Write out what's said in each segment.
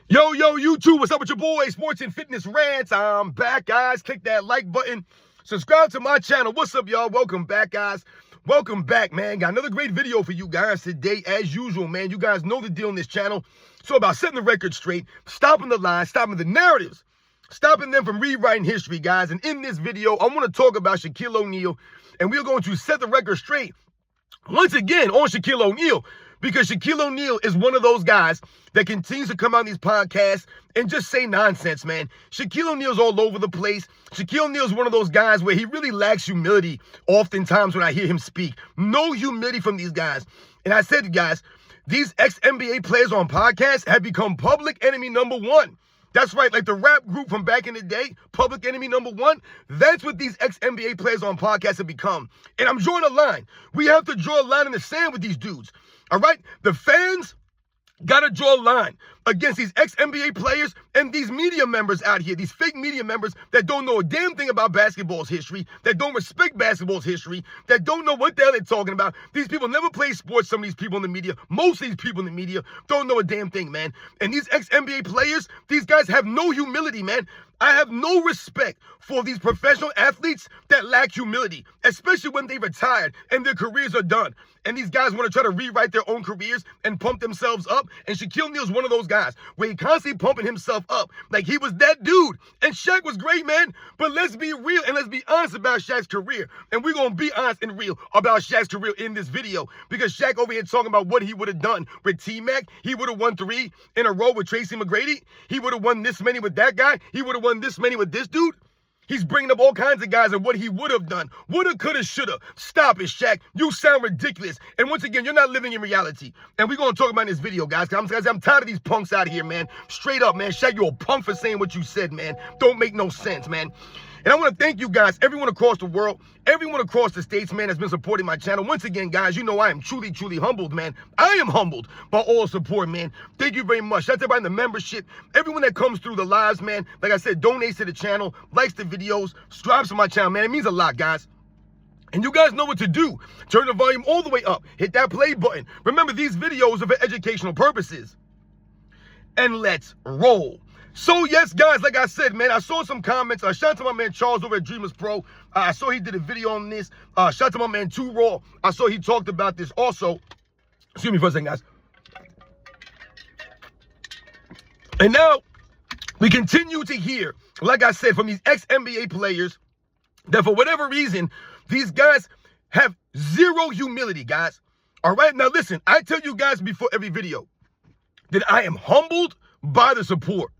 Yo, YouTube, what's up with your boy, Sports and Fitness Rants? I'm back, guys. Click that like button. Subscribe to my channel. What's up, y'all? Welcome back, guys. Welcome back, man. Got another great video for you guys today, as usual, man. You guys know the deal on this channel. So about setting the record straight, stopping the lies, stopping the narratives, stopping them from rewriting history, guys. And in this video, I want to talk about Shaquille O'Neal, and we're going to set the record straight once again on Shaquille O'Neal, because Shaquille O'Neal is one of those guys that continues to come on these podcasts and just say nonsense, man. Shaquille O'Neal's all over the place. Shaquille O'Neal's one of those guys where he really lacks humility oftentimes when I hear him speak. No humility from these guys. And I said, guys, these ex-NBA players on podcasts have become public enemy number one. That's right, like the rap group from back in the day, Public Enemy number one. That's what these ex-NBA players on podcasts have become. And I'm drawing a line. We have to draw a line in the sand with these dudes. All right? The fans got to draw a line against these ex-NBA players and these media members out here, these fake media members that don't know a damn thing about basketball's history, that don't respect basketball's history, that don't know what the hell they're talking about. These people never play sports, some of these people in the media. Most of these people in the media don't know a damn thing, man. And these ex-NBA players, these guys have no humility, man. I have no respect for these professional athletes that lack humility, especially when they retired and their careers are done. And these guys want to try to rewrite their own careers and pump themselves up. And Shaquille O'Neal's one of those guys where he constantly pumping himself up like he was that dude. And Shaq was great, man. But let's be real and let's be honest about Shaq's career. And we're going to be honest and real about Shaq's career in this video, because Shaq over here talking about what he would have done with T-Mac. He would have won 3 in a row with Tracy McGrady. He would have won this many with that guy. He would have won this many with this dude. He's bringing up all kinds of guys and what he would have done. Woulda, coulda, shoulda. Stop it, Shaq. You sound ridiculous. And once again, you're not living in reality. And we're going to talk about in this video, guys. I'm tired of these punks out here, man. Straight up, man. Shaq, you're a punk for saying what you said, man. Don't make no sense, man. And I want to thank you guys, everyone across the world, everyone across the states, man, has been supporting my channel. Once again, guys, you know I am truly, truly humbled, man. I am humbled by all support, man. Thank you very much. That's everybody in the membership, everyone that comes through the lives, man. Like I said, donates to the channel, likes the videos, subscribes to my channel, man. It means a lot, guys. And you guys know what to do. Turn the volume all the way up. Hit that play button. Remember, these videos are for educational purposes. And let's roll. So, yes, guys, like I said, man, I saw some comments. Shout out to my man Charles over at Dreamers Pro. I saw he did a video on this. Shout out to my man 2 Raw. I saw he talked about this also. Excuse me for a second, guys. And now, we continue to hear, like I said, from these ex-NBA players that for whatever reason, these guys have zero humility, guys. All right? Now, listen, I tell you guys before every video that I am humbled by the support.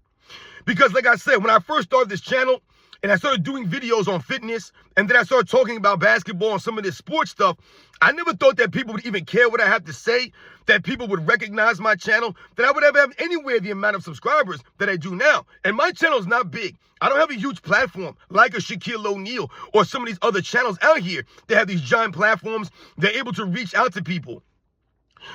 Because like I said, when I first started this channel and I started doing videos on fitness and then I started talking about basketball and some of this sports stuff, I never thought that people would even care what I have to say, that people would recognize my channel, that I would ever have anywhere the amount of subscribers that I do now. And my channel is not big. I don't have a huge platform like a Shaquille O'Neal or some of these other channels out here. They have these giant platforms. They're able to reach out to people.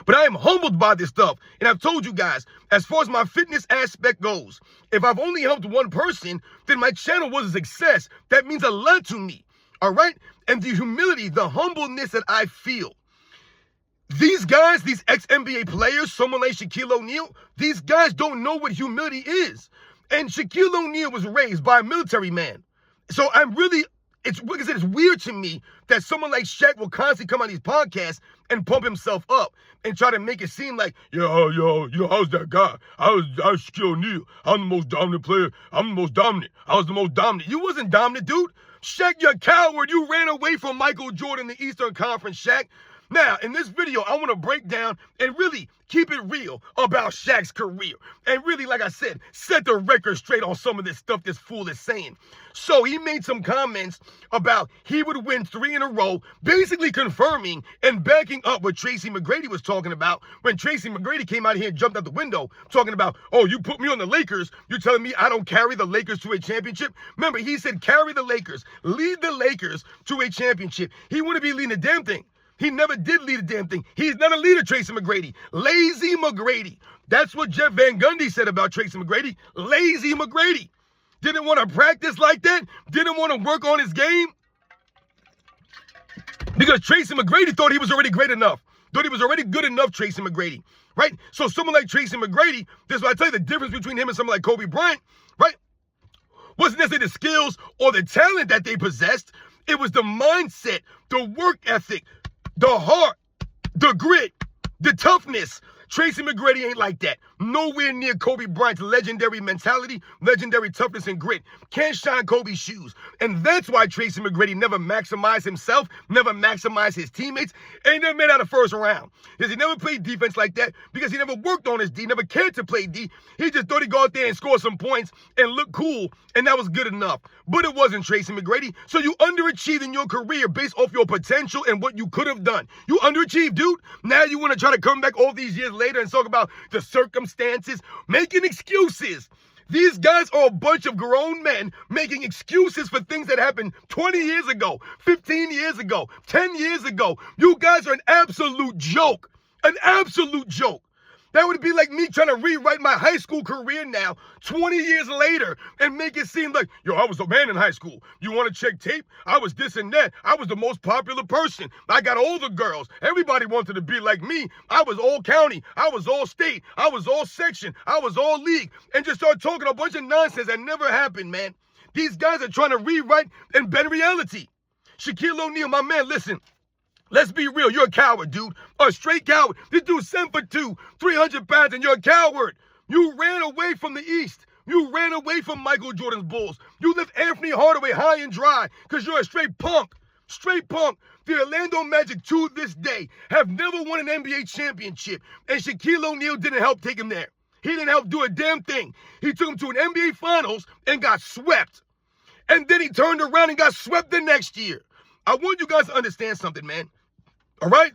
But I am humbled by this stuff. And I've told you guys, as far as my fitness aspect goes, if I've only helped one person, then my channel was a success. That means a lot to me. All right? And the humility, the humbleness that I feel. These guys, these ex-NBA players, someone like Shaquille O'Neal, these guys don't know what humility is. And Shaquille O'Neal was raised by a military man. So I'm really... It's weird to me that someone like Shaq will constantly come on these podcasts and pump himself up and try to make it seem like, yo, I was that guy. I was Shaquille O'Neal. I'm the most dominant player. I'm the most dominant. I was the most dominant. You wasn't dominant, dude. Shaq, you're a coward. You ran away from Michael Jordan, the Eastern Conference, Shaq. Now, in this video, I want to break down and really keep it real about Shaq's career. And really, like I said, set the record straight on some of this stuff this fool is saying. So he made some comments about he would win 3 in a row, basically confirming and backing up what Tracy McGrady was talking about when Tracy McGrady came out here and jumped out the window talking about, oh, you put me on the Lakers. You're telling me I don't carry the Lakers to a championship? Remember, he said carry the Lakers, lead the Lakers to a championship. He wouldn't be leading a damn thing. He never did lead a damn thing. He's not a leader, Tracy McGrady. Lazy McGrady. That's what Jeff Van Gundy said about Tracy McGrady. Lazy McGrady. Didn't want to practice like that. Didn't want to work on his game. Because Tracy McGrady thought he was already great enough. thought he was already good enough, Tracy McGrady, right? So someone like Tracy McGrady, this is what I tell you, the difference between him and someone like Kobe Bryant, right? Wasn't necessarily the skills or the talent that they possessed. It was the mindset, the work ethic, the heart, the grit, the toughness. Tracy McGrady ain't like that. Nowhere near Kobe Bryant's legendary mentality, legendary toughness and grit. Can't shine Kobe's shoes. And that's why Tracy McGrady never maximized himself, never maximized his teammates, and he never made out of first round. Because he never played defense like that, because he never worked on his D, never cared to play D. He just thought he'd go out there and score some points and look cool, and that was good enough. But it wasn't, Tracy McGrady. So you underachieved in your career based off your potential and what you could have done. You underachieved, dude. Now you want to try to come back all these years later and talk about the circumstances, making excuses. These guys are a bunch of grown men making excuses for things that happened 20 years ago, 15 years ago, 10 years ago. You guys are an absolute joke. An absolute joke. That would be like me trying to rewrite my high school career now, 20 years later, and make it seem like, yo, I was the man in high school. You want to check tape? I was this and that. I was the most popular person. I got all the girls. Everybody wanted to be like me. I was all county. I was all state. I was all section. I was all league. And just start talking a bunch of nonsense that never happened, man. These guys are trying to rewrite and bend reality. Shaquille O'Neal, my man, listen. Let's be real. You're a coward, dude. A straight coward. This dude's 7'2", 300 pounds, and you're a coward. You ran away from the East. You ran away from Michael Jordan's Bulls. You left Anthony Hardaway high and dry because you're a straight punk. Straight punk. The Orlando Magic, to this day, have never won an NBA championship, and Shaquille O'Neal didn't help take him there. He didn't help do a damn thing. He took him to an NBA Finals and got swept. And then he turned around and got swept the next year. I want you guys to understand something, man. All right?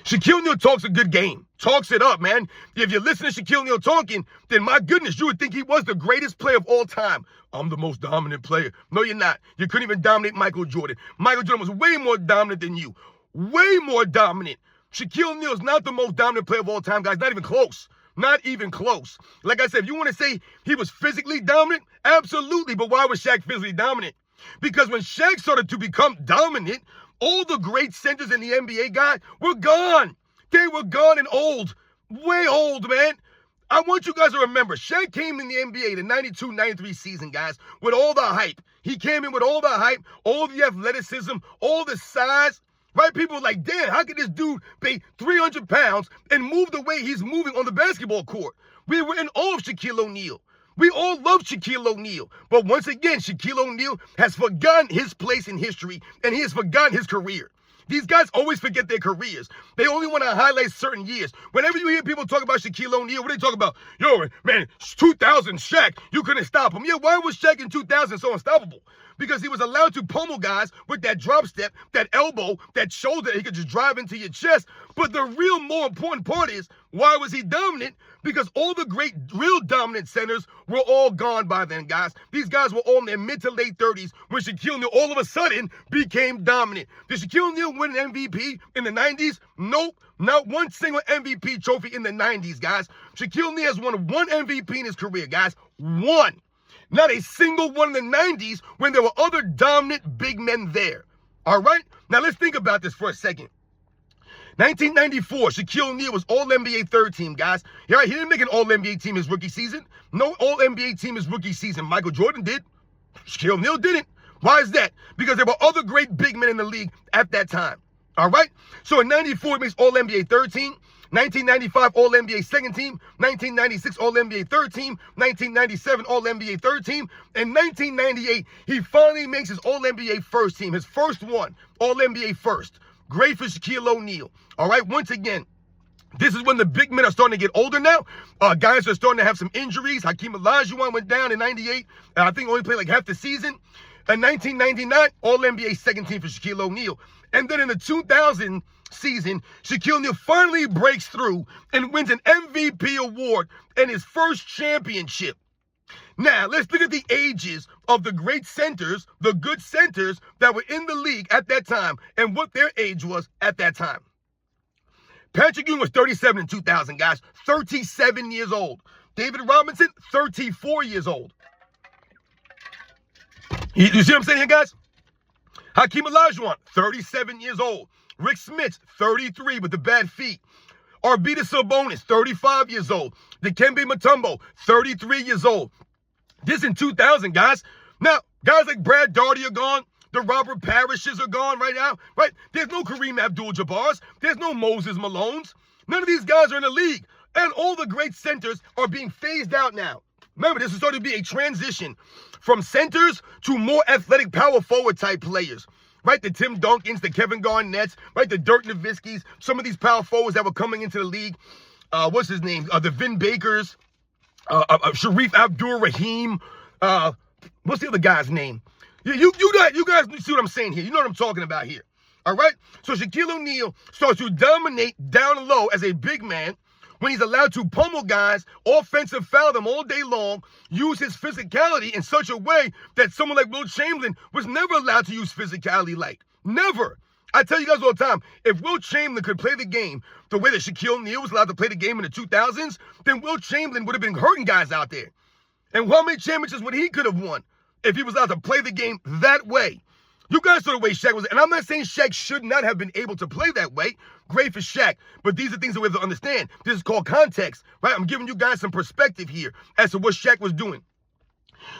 Shaquille O'Neal talks a good game. Talks it up, man. If you listen to Shaquille O'Neal talking, then my goodness, you would think he was the greatest player of all time. I'm the most dominant player. No, you're not. You couldn't even dominate Michael Jordan. Michael Jordan was way more dominant than you. Way more dominant. Shaquille O'Neal is not the most dominant player of all time, guys. Not even close. Not even close. Like I said, if you want to say he was physically dominant, absolutely. But why was Shaq physically dominant? Because when Shaq started to become dominant, all the great centers in the NBA, guys, were gone. They were gone and old. Way old, man. I want you guys to remember, Shaq came in the NBA the 92-93 season, guys, with all the hype. He came in with all the hype, all the athleticism, all the size, right? People were like, damn, how could this dude pay 300 pounds and move the way he's moving on the basketball court? We were in awe of Shaquille O'Neal. We all love Shaquille O'Neal. But once again, Shaquille O'Neal has forgotten his place in history, and he has forgotten his career. These guys always forget their careers. They only want to highlight certain years. Whenever you hear people talk about Shaquille O'Neal, what are they talking about? Yo, man, 2000 Shaq, you couldn't stop him. Yeah, why was Shaq in 2000 so unstoppable? Because he was allowed to pummel guys with that drop step, that elbow, that shoulder. He could just drive into your chest. But the real more important part is, why was he dominant? Because all the great, real dominant centers were all gone by then, guys. These guys were all in their mid to late 30s when Shaquille O'Neal all of a sudden became dominant. Did Shaquille O'Neal win an MVP in the 90s? Nope. Not one single MVP trophy in the 90s, guys. Shaquille O'Neal has won one MVP in his career, guys. One. Not a single one in the 90s when there were other dominant big men there. All right? Now, let's think about this for a second. 1994, Shaquille O'Neal was All-NBA third team, guys. Yeah, he didn't make an All-NBA team his rookie season. No All-NBA team his rookie season. Michael Jordan did. Shaquille O'Neal didn't. Why is that? Because there were other great big men in the league at that time. All right? So in 94, he makes All-NBA third team. 1995 All-NBA second team, 1996 All-NBA third team, 1997 All-NBA third team, and 1998 he finally makes his All-NBA first team, his first one, All-NBA first. Great for Shaquille O'Neal. All right, once again, this is when the big men are starting to get older now. Guys are starting to have some injuries. Hakeem Olajuwon went down in 98. I think only played like half the season. In 1999, All-NBA second team for Shaquille O'Neal. And then in the 2000 season, Shaquille O'Neal finally breaks through and wins an MVP award and his first championship. Now, let's look at the ages of the great centers, the good centers that were in the league at that time and what their age was at that time. Patrick Ewing was 37 in 2000, guys. 37 years old. David Robinson, 34 years old. You see what I'm saying here, guys? Hakeem Olajuwon, 37 years old. Rick Smits, 33 with the bad feet. Arvidas Sabonis, 35 years old. Dikembe Mutombo, 33 years old. This in 2000, guys. Now, guys like Brad Daugherty are gone. The Robert Parishes are gone right now, right? There's no Kareem Abdul-Jabbars. There's no Moses Malones. None of these guys are in the league. And all the great centers are being phased out now. Remember, this is starting to be a transition from centers to more athletic power forward type players. Right, the Tim Duncans, the Kevin Garnetts, right, the Dirk Nowitzkis, some of these power forwards that were coming into the league. What's his name? The Vin Bakers, Sharif Abdur-Rahim. What's the other guy's name? You guys see what I'm saying here. You know what I'm talking about here. All right? So Shaquille O'Neal starts to dominate down low as a big man when he's allowed to pummel guys, offensive foul them all day long, use his physicality in such a way that someone like Wilt Chamberlain was never allowed to use physicality like. Never. I tell you guys all the time, if Wilt Chamberlain could play the game the way that Shaquille O'Neal was allowed to play the game in the 2000s, then Wilt Chamberlain would have been hurting guys out there. And how many championships would he could have won if he was allowed to play the game that way? You guys saw the way Shaq was, and I'm not saying Shaq should not have been able to play that way. Great for Shaq, but these are things that we have to understand. This is called context, right? I'm giving you guys some perspective here as to what Shaq was doing.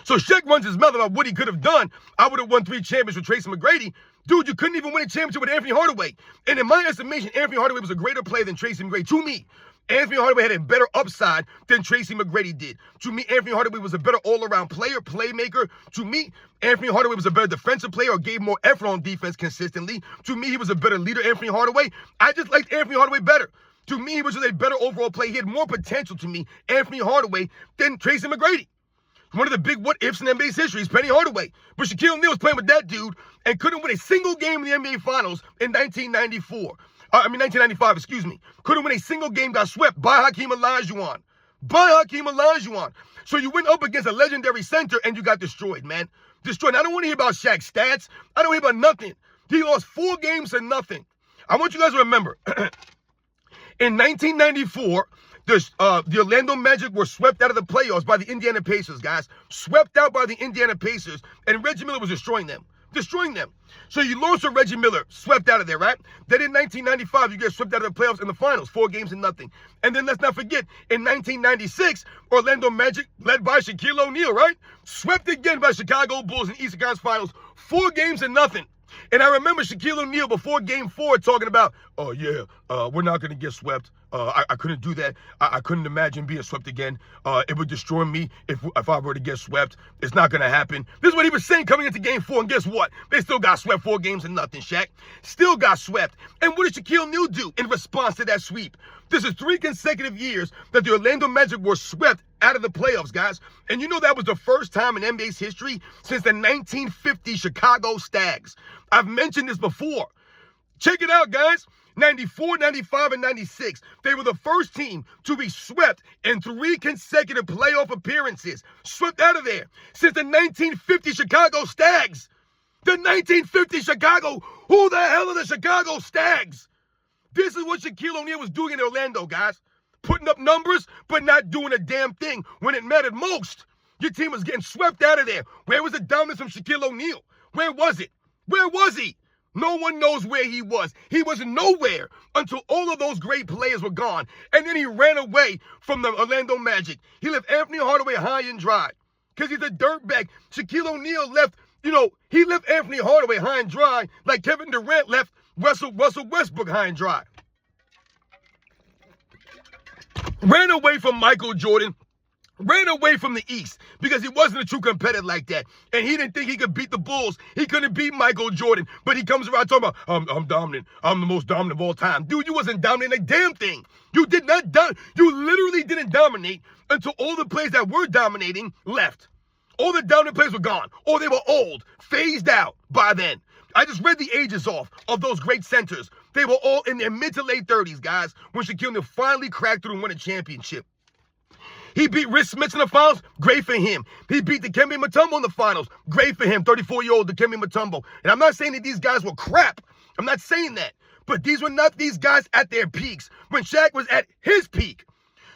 So Shaq runs his mouth about what he could have done. I would have won 3 championships with Tracy McGrady. Dude, you couldn't even win a championship with Anthony Hardaway. And in my estimation, Anthony Hardaway was a greater player than Tracy McGrady. To me, Anthony Hardaway had a better upside than Tracy McGrady did. To me, Anthony Hardaway was a better all-around player, playmaker. To me, Anthony Hardaway was a better defensive player or gave more effort on defense consistently. To me, he was a better leader, Anthony Hardaway. I just liked Anthony Hardaway better. To me, he was just a better overall player. He had more potential to me, Anthony Hardaway, than Tracy McGrady. One of the big what-ifs in NBA's history is Penny Hardaway. But Shaquille O'Neal was playing with that dude and couldn't win a single game in the NBA Finals in 1995, excuse me. Couldn't win a single game, got swept by Hakeem Olajuwon. So you went up against a legendary center and you got destroyed, man. Destroyed. I don't want to hear about Shaq's stats. I don't hear about nothing. He lost 4 games to nothing. I want you guys to remember, in 1994, the Orlando Magic were swept out of the playoffs by the Indiana Pacers, guys. Swept out by the Indiana Pacers, and Reggie Miller was destroying them. So you lost to Reggie Miller, swept out of there, right? Then in 1995, you get swept out of the playoffs in the finals, 4 games to nothing. And then let's not forget, in 1996, Orlando Magic, led by Shaquille O'Neal, right? Swept again by Chicago Bulls in Eastern Conference Finals, 4 games to nothing. And I remember Shaquille O'Neal before Game 4 talking about, oh yeah, we're not going to get swept. I couldn't do that. I couldn't imagine being swept again. It would destroy me if I were to get swept. It's not going to happen. This is what he was saying coming into Game 4. And guess what? They still got swept 4 games to nothing, Shaq. Still got swept. And what did Shaquille O'Neal do in response to that sweep? This is 3 consecutive years that the Orlando Magic were swept out of the playoffs, guys. And you know that was the first time in NBA's history since the 1950 Chicago Stags. I've mentioned this before. Check it out, guys. 94, 95, and 96. They were the first team to be swept in 3 consecutive playoff appearances. Swept out of there since the 1950 Chicago Stags. The 1950 Chicago. Who the hell are the Chicago Stags? This is what Shaquille O'Neal was doing in Orlando, guys. Putting up numbers, but not doing a damn thing when it mattered most. Your team was getting swept out of there. Where was the dominance from Shaquille O'Neal? Where was it? Where was he? No one knows where he was. He was nowhere until all of those great players were gone. And then he ran away from the Orlando Magic. He left Anthony Hardaway high and dry because he's a dirtbag. Shaquille O'Neal left, he left Anthony Hardaway high and dry like Kevin Durant left Russell Westbrook high and dry. Ran away from Michael Jordan. Ran away from the East because he wasn't a true competitor like that. And he didn't think he could beat the Bulls. He couldn't beat Michael Jordan. But he comes around talking about, I'm dominant. I'm the most dominant of all time. Dude, you wasn't dominating a damn thing. You did not You literally didn't dominate until all the players that were dominating left. All the dominant players were gone. Or they were old, phased out by then. I just read the ages off of those great centers. They were all in their mid to late 30s, guys, when Shaquille O'Neal finally cracked through and won a championship. He beat Rick Smits in the finals. Great for him. He beat Dikembe Mutombo in the finals. Great for him. 34-year-old Dikembe Mutombo. And I'm not saying that these guys were crap. I'm not saying that. But these were not these guys at their peaks when Shaq was at his peak.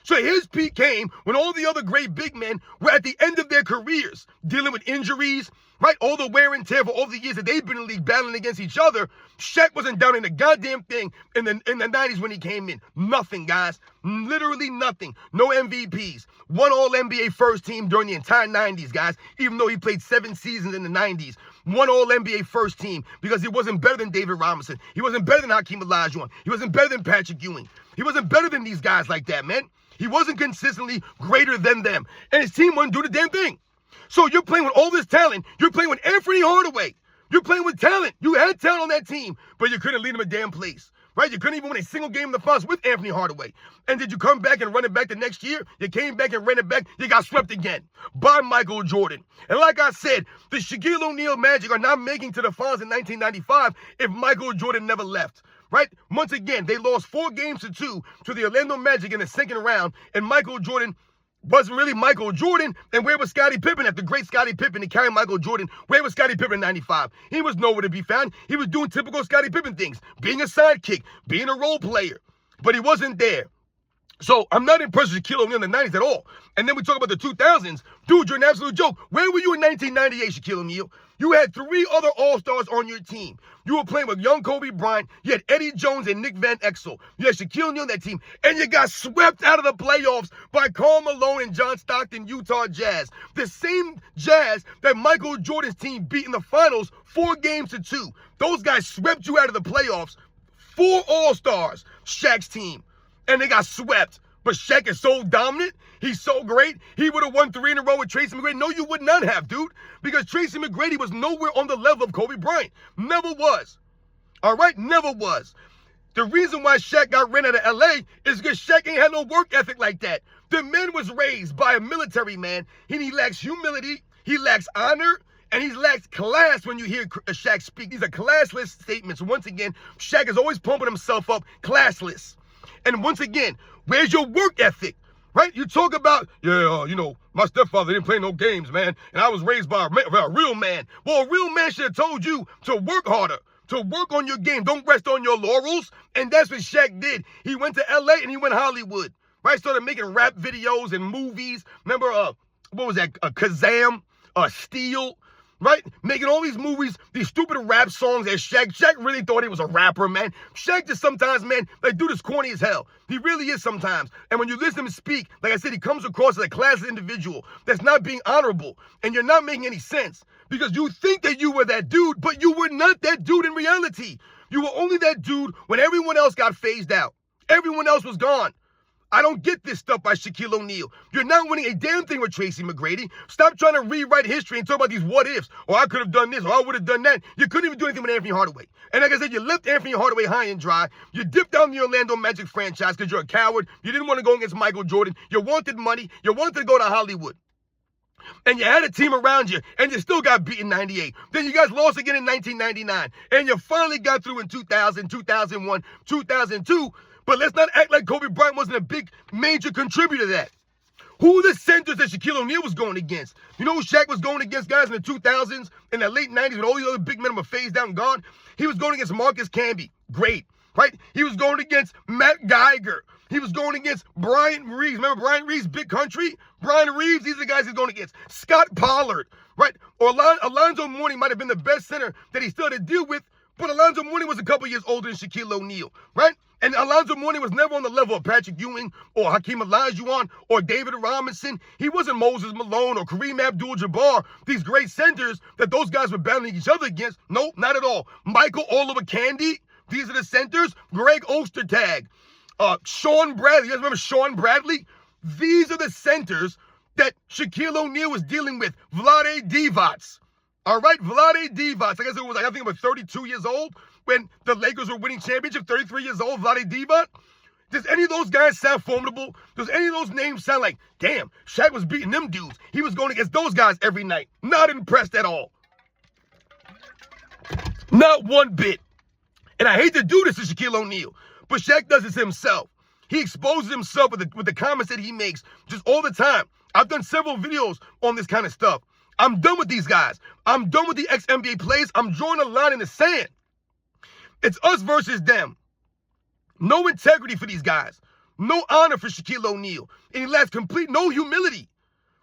So his peak came when all the other great big men were at the end of their careers, dealing with injuries, right? All the wear and tear for all the years that they've been in the league battling against each other. Shaq wasn't down in a goddamn thing in the 90s when he came in. Nothing, guys. Literally nothing. No MVPs. One All-NBA first team during the entire 90s, guys, even though he played 7 seasons in the 90s. One All-NBA first team because he wasn't better than David Robinson. He wasn't better than Hakeem Olajuwon. He wasn't better than Patrick Ewing. He wasn't better than these guys like that, man. He wasn't consistently greater than them. And his team wouldn't do the damn thing. So you're playing with all this talent. You're playing with Anthony Hardaway. You're playing with talent. You had talent on that team, but you couldn't lead them a damn place, right? You couldn't even win a single game in the finals with Anthony Hardaway. And did you come back and run it back the next year? You came back and ran it back. You got swept again by Michael Jordan. And like I said, the Shaquille O'Neal Magic are not making to the finals in 1995 if Michael Jordan never left. Right? Once again, they lost 4 games to 2 to the Orlando Magic in the second round, and Michael Jordan wasn't really Michael Jordan. And where was Scottie Pippen at the great Scottie Pippen to carry Michael Jordan? Where was Scottie Pippen in 95? He was nowhere to be found. He was doing typical Scottie Pippen things, being a sidekick, being a role player, but he wasn't there. So I'm not impressed with Shaquille O'Neal in the 90s at all. And then we talk about the 2000s. Dude, you're an absolute joke. Where were you in 1998, Shaquille O'Neal? You had 3 other All-Stars on your team. You were playing with young Kobe Bryant. You had Eddie Jones and Nick Van Exel. You had Shaquille O'Neal on that team. And you got swept out of the playoffs by Karl Malone and John Stockton, Utah Jazz. The same Jazz that Michael Jordan's team beat in the finals 4 games to 2. Those guys swept you out of the playoffs. 4 All-Stars, Shaq's team. And they got swept. But Shaq is so dominant. He's so great. He would have won 3 in a row with Tracy McGrady. No, you would not have, dude. Because Tracy McGrady was nowhere on the level of Kobe Bryant. Never was. All right? Never was. The reason why Shaq got ran out of L.A. is because Shaq ain't had no work ethic like that. The man was raised by a military man. And he lacks humility. He lacks honor. And he lacks class when you hear Shaq speak. These are classless statements. Once again, Shaq is always pumping himself up. Classless. And once again, where's your work ethic, right? You talk about, my stepfather didn't play no games, man, and I was raised by a real man. Well, a real man should have told you to work harder, to work on your game. Don't rest on your laurels. And that's what Shaq did. He went to L.A. and he went Hollywood, right? Started making rap videos and movies. Remember, what was that, Kazam, Steel, right? Making all these movies, these stupid rap songs as Shaq. Shaq really thought he was a rapper, man. Shaq just sometimes, man, like, dude is corny as hell. He really is sometimes. And when you listen to him speak, like I said, he comes across as a classless individual that's not being honorable. And you're not making any sense because you think that you were that dude, but you were not that dude in reality. You were only that dude when everyone else got phased out. Everyone else was gone. I don't get this stuff by Shaquille O'Neal. You're not winning a damn thing with Tracy McGrady. Stop trying to rewrite history and talk about these what ifs. Or I could have done this, or I would have done that. You couldn't even do anything with Anthony Hardaway. And like I said, you left Anthony Hardaway high and dry. You dipped down the Orlando Magic franchise because you're a coward. You didn't want to go against Michael Jordan. You wanted money. You wanted to go to Hollywood. And you had a team around you, and you still got beat in 98. Then you guys lost again in 1999. And you finally got through in 2000, 2001, 2002. But let's not act like Kobe Bryant wasn't a big, major contributor to that. Who are the centers that Shaquille O'Neal was going against? You know who Shaq was going against, guys, in the 2000s, in the late 90s, when all these other big men were phased out and gone? He was going against Marcus Camby. Great, right? He was going against Matt Geiger. He was going against Brian Reeves. Remember Brian Reeves, Big Country? Brian Reeves, these are the guys he's going against. Scott Pollard, right? Or Alonzo Mourning might have been the best center that he still had to deal with, but Alonzo Mourning was a couple years older than Shaquille O'Neal, right? And Alonzo Mourning was never on the level of Patrick Ewing or Hakeem Olajuwon or David Robinson. He wasn't Moses Malone or Kareem Abdul-Jabbar, these great centers that those guys were battling each other against. Nope, not at all. Michael Oliver Candy, these are the centers. Greg Ostertag, Sean Bradley. You guys remember Sean Bradley? These are the centers that Shaquille O'Neal was dealing with. Vlade Divac. All right, Vlade Divac. I guess it was, I think, about 32 years old when the Lakers were winning championship. 33 years old, Vlade Divac. Does any of those guys sound formidable? Does any of those names sound like, damn, Shaq was beating them dudes? He was going against those guys every night. Not impressed at all. Not one bit. And I hate to do this to Shaquille O'Neal, but Shaq does this himself. He exposes himself with the comments that he makes just all the time. I've done several videos on this kind of stuff. I'm done with these guys. I'm done with the ex-NBA players. I'm drawing a line in the sand. It's us versus them. No integrity for these guys. No honor for Shaquille O'Neal. And he lacks no humility.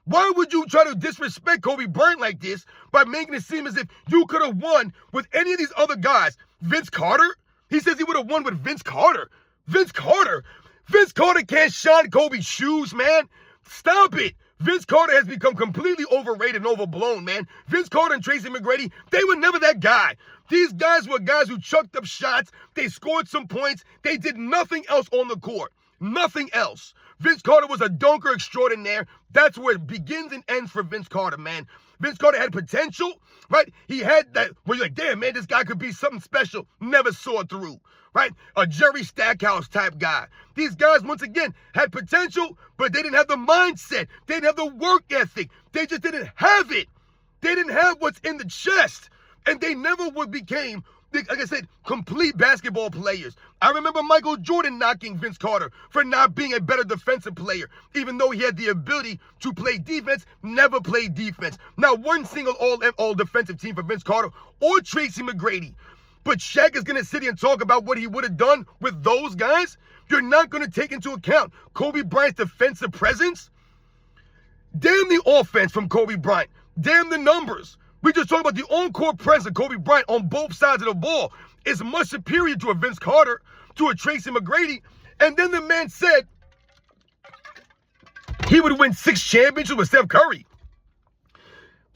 Why would you try to disrespect Kobe Bryant like this by making it seem as if you could have won with any of these other guys? Vince Carter? He says he would have won with Vince Carter. Vince Carter? Vince Carter can't shine Kobe's shoes, man. Stop it. Vince Carter has become completely overrated and overblown, man. Vince Carter and Tracy McGrady, they were never that guy. These guys were guys who chucked up shots. They scored some points. They did nothing else on the court. Nothing else. Vince Carter was a dunker extraordinaire. That's where it begins and ends for Vince Carter, man. Vince Carter had potential, right? He had that where you're like, damn, man, this guy could be something special. Never saw it through, right? A Jerry Stackhouse type guy. These guys, once again, had potential, but they didn't have the mindset. They didn't have the work ethic. They just didn't have it. They didn't have what's in the chest. And they never became, like I said, complete basketball players. I remember Michael Jordan knocking Vince Carter for not being a better defensive player, even though he had the ability to play defense, never played defense. Not one single all defensive team for Vince Carter or Tracy McGrady. But Shaq is going to sit here and talk about what he would have done with those guys. You're not going to take into account Kobe Bryant's defensive presence. Damn the offense from Kobe Bryant. Damn the numbers. We just talk about the on-court presence of Kobe Bryant on both sides of the ball is much superior to a Vince Carter, to a Tracy McGrady. And then the man said he would win 6 championships with Steph Curry.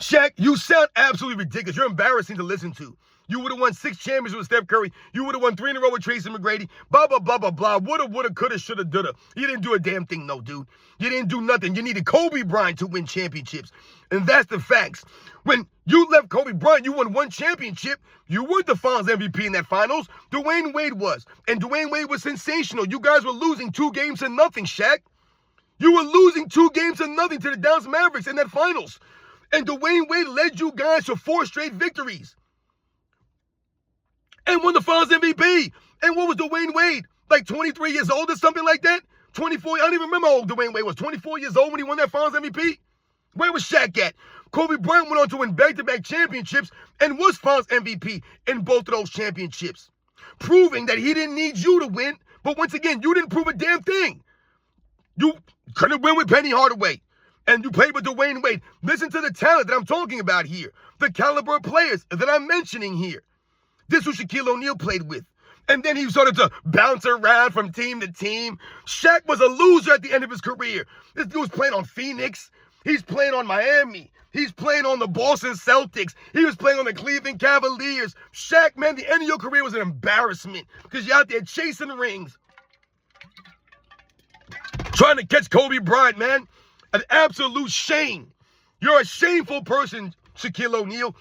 Shaq, you sound absolutely ridiculous. You're embarrassing to listen to. You would have won 6 championships with Steph Curry. You would have won 3 in a row with Tracy McGrady. Blah, blah, blah, blah, blah. Woulda, coulda, shoulda, dulda. You didn't do a damn thing, no, dude. You didn't do nothing. You needed Kobe Bryant to win championships. And that's the facts. When you left Kobe Bryant, you won 1 championship. You weren't the finals MVP in that finals. Dwayne Wade was. And Dwayne Wade was sensational. You guys were losing 2 games to nothing, Shaq. You were losing 2 games to nothing to the Dallas Mavericks in that finals. And Dwayne Wade led you guys to 4 straight victories. And won the finals MVP. And what was Dwayne Wade? Like 23 years old or something like that? 24, I don't even remember how old Dwayne Wade was. 24 years old when he won that finals MVP? Where was Shaq at? Kobe Bryant went on to win back-to-back championships and was finals MVP in both of those championships. Proving that he didn't need you to win. But once again, you didn't prove a damn thing. You couldn't win with Penny Hardaway. And you played with Dwayne Wade. Listen to the talent that I'm talking about here. The caliber of players that I'm mentioning here. This was Shaquille O'Neal played with. And then he started to bounce around from team to team. Shaq was a loser at the end of his career. This dude was playing on Phoenix. He's playing on Miami. He's playing on the Boston Celtics. He was playing on the Cleveland Cavaliers. Shaq, man, the end of your career was an embarrassment because you're out there chasing rings. Trying to catch Kobe Bryant, man. An absolute shame. You're a shameful person, Shaquille O'Neal.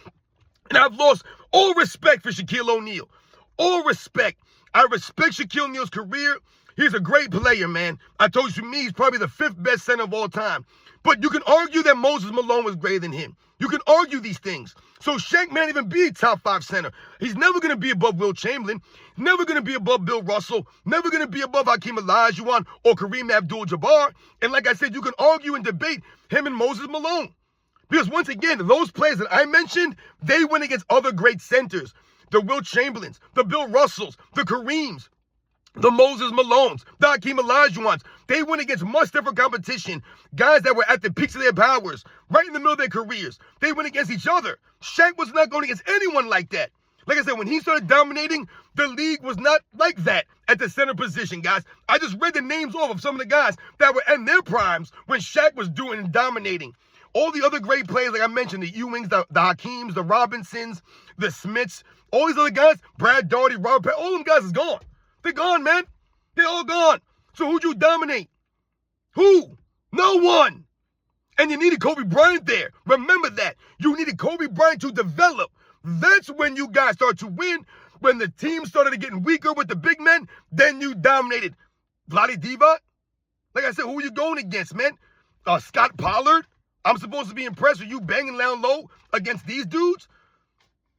And I've lost all respect for Shaquille O'Neal. All respect. I respect Shaquille O'Neal's career. He's a great player, man. I told you, to me, he's probably the 5th best center of all time. But you can argue that Moses Malone was greater than him. You can argue these things. So Shaq may not even be a top 5 center. He's never going to be above Will Chamberlain. Never going to be above Bill Russell. Never going to be above Hakeem Olajuwon or Kareem Abdul-Jabbar. And like I said, you can argue and debate him and Moses Malone. Because once again, those players that I mentioned, they went against other great centers. The Will Chamberlains, the Bill Russells, the Kareems, the Moses Malones, the Hakeem Olajuwons. They went against much different competition. Guys that were at the peaks of their powers, right in the middle of their careers. They went against each other. Shaq was not going against anyone like that. Like I said, when he started dominating, the league was not like that at the center position, guys. I just read the names off of some of the guys that were in their primes when Shaq was doing and dominating. All the other great players, like I mentioned, the Ewings, the Hakeems, the Robinsons, the Smiths, all these other guys, Brad Daugherty, Robert, all them guys is gone. They're gone, man. They're all gone. So who'd you dominate? Who? No one. And you needed Kobe Bryant there. Remember that. You needed Kobe Bryant to develop. That's when you guys start to win. When the team started getting weaker with the big men, then you dominated. Vlade Divac? Like I said, who are you going against, man? Scott Pollard? I'm supposed to be impressed with you banging down low against these dudes?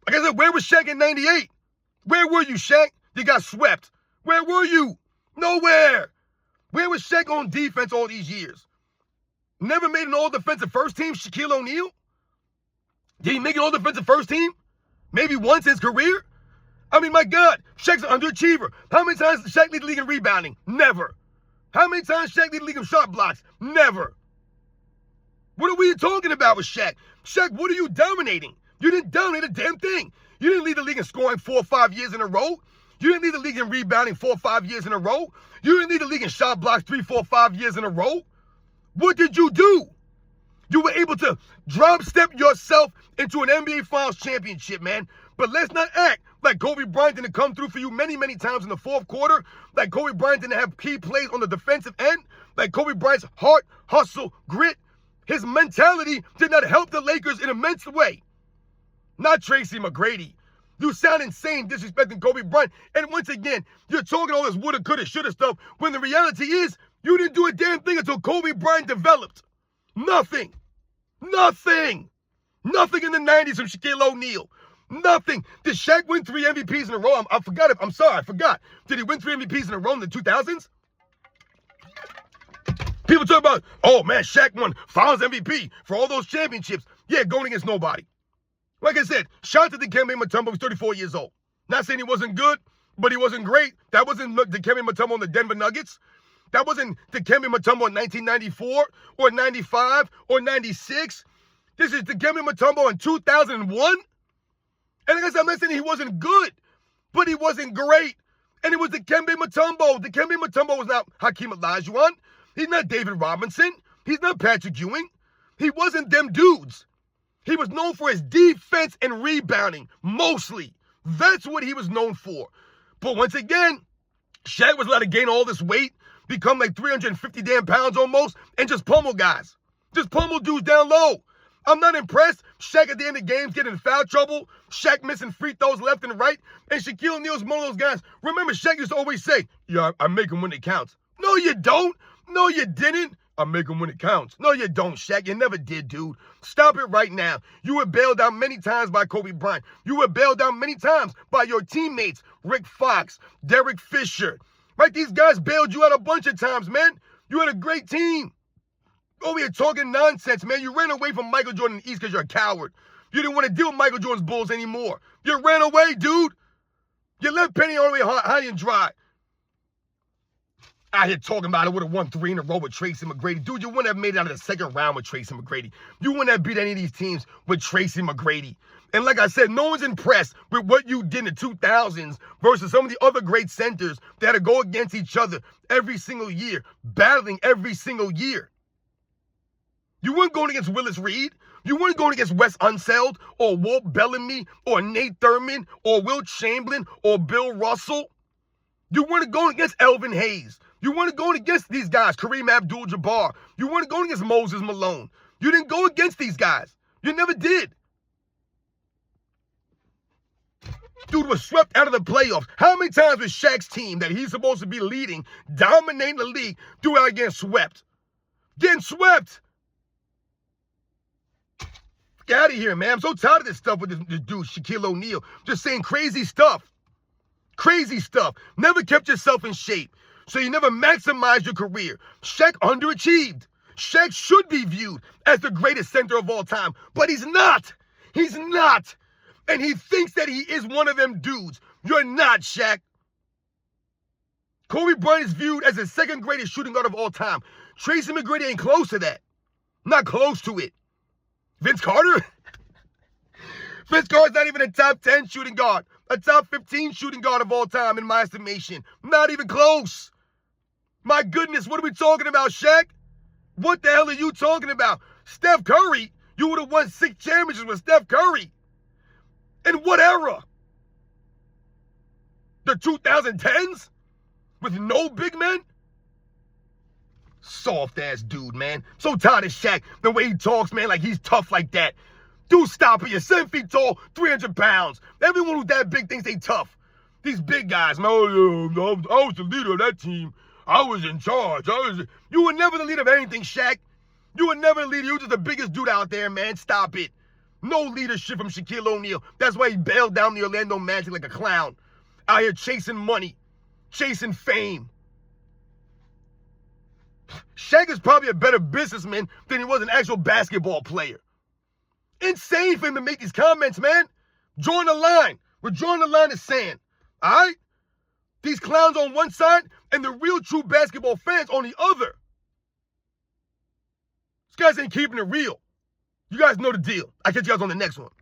Like I said, where was Shaq in 98? Where were you, Shaq? You got swept. Where were you? Nowhere. Where was Shaq on defense all these years? Never made an all-defensive first team, Shaquille O'Neal? Did he make an all-defensive first team? Maybe once in his career? I mean, my God, Shaq's an underachiever. How many times did Shaq lead the league in rebounding? Never. How many times Shaq lead the league in shot blocks? Never. What are we you talking about with Shaq? Shaq, what are you dominating? You didn't dominate a damn thing. You didn't lead the league in scoring 4 or 5 years in a row. You didn't lead the league in rebounding 4 or 5 years in a row. You didn't lead the league in shot blocks 3, 4, 5 years in a row. What did you do? You were able to drop step yourself into an NBA Finals championship, man. But let's not act like Kobe Bryant didn't come through for you many, many times in the fourth quarter. Like Kobe Bryant didn't have key plays on the defensive end. Like Kobe Bryant's heart, hustle, grit, his mentality did not help the Lakers in an immense way. Not Tracy McGrady. You sound insane disrespecting Kobe Bryant. And once again, you're talking all this woulda, coulda, shoulda stuff when the reality is you didn't do a damn thing until Kobe Bryant developed. Nothing. Nothing. Nothing in the 90s from Shaquille O'Neal. Nothing. Did Shaq win 3 MVPs in a row? I forgot. I'm sorry, I forgot. Did he win 3 MVPs in a row in the 2000s? People talk about, oh man, Shaq won Finals MVP for all those championships. Yeah, going against nobody. Like I said, shout out to Dikembe Mutombo. He's 34 years old. Not saying he wasn't good, but he wasn't great. That wasn't Dikembe Mutombo on the Denver Nuggets. That wasn't Dikembe Mutombo in 1994 or 95 or 96. This is Dikembe Mutombo in 2001. And like I said, I'm not saying he wasn't good, but he wasn't great. And it was Dikembe Mutombo. Dikembe Mutombo was not Hakeem Olajuwon. He's not David Robinson. He's not Patrick Ewing. He wasn't them dudes. He was known for his defense and rebounding, mostly. That's what he was known for. But once again, Shaq was allowed to gain all this weight, become like 350 damn pounds almost, and just pummel guys. Just pummel dudes down low. I'm not impressed. Shaq at the end of games getting in foul trouble. Shaq missing free throws left and right. And Shaquille O'Neal's one of those guys. Remember, Shaq used to always say, yeah, I make them when it counts. No, you don't. No, you didn't. I make them when it counts. No, you don't, Shaq. You never did, dude. Stop it right now. You were bailed out many times by Kobe Bryant. You were bailed out many times by your teammates, Rick Fox, Derek Fisher. Right? These guys bailed you out a bunch of times, man. You had a great team. Oh, we are talking nonsense, man. You ran away from Michael Jordan in the East because you're a coward. You didn't want to deal with Michael Jordan's Bulls anymore. You ran away, dude. You left Penny all the way high and dry. Out here talking about it would have won 3 in a row with Tracy McGrady. Dude, you wouldn't have made it out of the second round with Tracy McGrady. You wouldn't have beat any of these teams with Tracy McGrady. And like I said, no one's impressed with what you did in the 2000s versus some of the other great centers that had to go against each other every single year, battling every single year. You weren't going against Willis Reed. You weren't going against Wes Unseld or Walt Bellamy or Nate Thurman or Wilt Chamberlain or Bill Russell. You weren't going against Elvin Hayes. You weren't going against these guys, Kareem Abdul-Jabbar. You weren't going against Moses Malone. You didn't go against these guys. You never did. Dude was swept out of the playoffs. How many times was Shaq's team that he's supposed to be leading, dominating the league, do out getting swept? Getting swept. Get out of here, man. I'm so tired of this stuff with this dude, Shaquille O'Neal. Just saying crazy stuff. Crazy stuff. Never kept yourself in shape. So you never maximized your career. Shaq underachieved. Shaq should be viewed as the greatest center of all time, but he's not. He's not. And he thinks that he is one of them dudes. You're not, Shaq. Kobe Bryant is viewed as the second greatest shooting guard of all time. Tracy McGrady ain't close to that. Not close to it. Vince Carter? Vince Carter's not even a top 10 shooting guard. A top 15 shooting guard of all time in my estimation. Not even close. My goodness, what are we talking about, Shaq? What the hell are you talking about? Steph Curry? You would have won 6 championships with Steph Curry. In what era? The 2010s? With no big men? Soft-ass dude, man. So tired of Shaq, the way he talks, man, like he's tough like that. Dude, stop it. You're 7 feet tall, 300 pounds. Everyone who's that big thinks they tough. These big guys, man, I was the leader of that team. I was in charge. You were never the leader of anything, Shaq. You were never the leader. You were just the biggest dude out there, man. Stop it. No leadership from Shaquille O'Neal. That's why he bailed down the Orlando Magic like a clown. Out here chasing money, chasing fame. Shaq is probably a better businessman than he was an actual basketball player. Insane for him to make these comments, man. Drawing the line. We're drawing the line in sand. All right? These clowns on one side and the real true basketball fans on the other. This guys ain't keeping it real. You guys know the deal. I'll catch you guys on the next one.